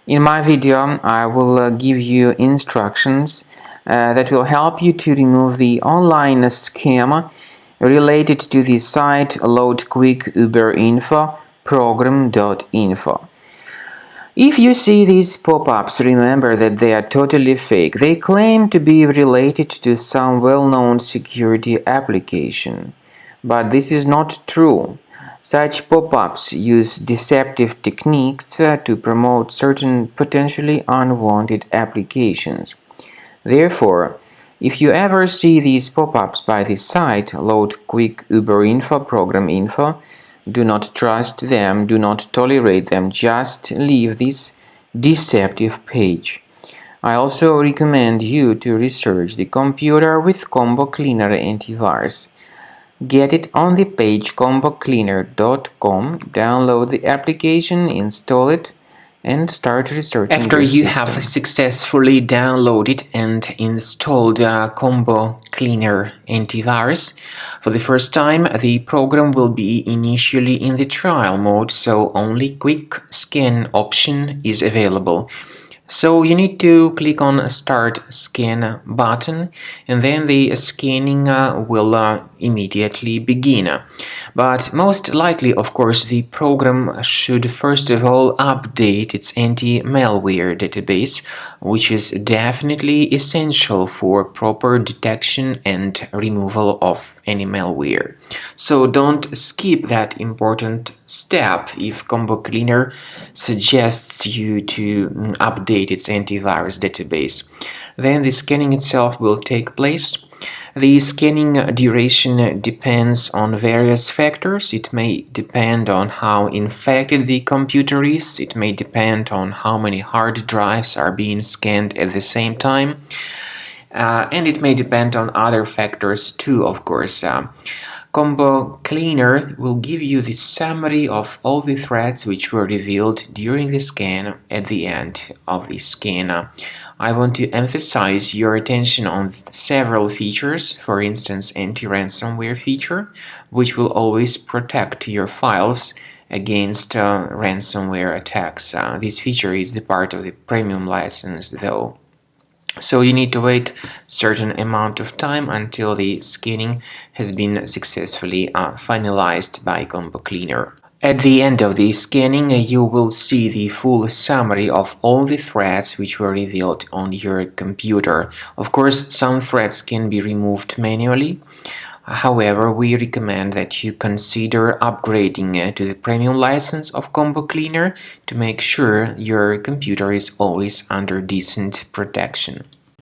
In my video, I will give you instructions that will help you to remove the online scam related to the site Loadquickuberinfo-program.info. If you see these pop-ups, remember that they are totally fake. They claim to be related to some well-known security application, but this is not true. Such pop-ups use deceptive techniques to promote certain potentially unwanted applications. Therefore, if you ever see these pop-ups by this site, Loadquickuberinfo-program.info, do not trust them, do not tolerate them, just leave this deceptive page. I also recommend you to research the computer with Combo Cleaner antivirus. Get it on the page combocleaner.com, download the application, install it, and start researching After your you system. have successfully downloaded and installed Combo Cleaner antivirus, for the first time the program will be initially in the trial mode, so only quick scan option is available. So you need to click on Start Scan button, and then the scanning will immediately begin. But most likely, of course, the program should first of all update its anti-malware database, which is definitely essential for proper detection and removal of any malware. So don't skip that important step if Combo Cleaner suggests you to update its antivirus database. Then the scanning itself will take place. The scanning duration depends on various factors. It may depend on how infected the computer is. It may depend on how many hard drives are being scanned at the same time. And it may depend on other factors too, of course. Combo Cleaner will give you the summary of all the threats which were revealed during the scan at the end of the scan. I want to emphasize your attention on several features, for instance anti-ransomware feature, which will always protect your files against ransomware attacks. This feature is the part of the premium license though. So you need to wait a certain amount of time until the scanning has been successfully finalized by Combo Cleaner. At the end of the scanning, you will see the full summary of all the threats which were revealed on your computer. Of course, some threats can be removed manually. However, we recommend that you consider upgrading to the premium license of Combo Cleaner to make sure your computer is always under decent protection.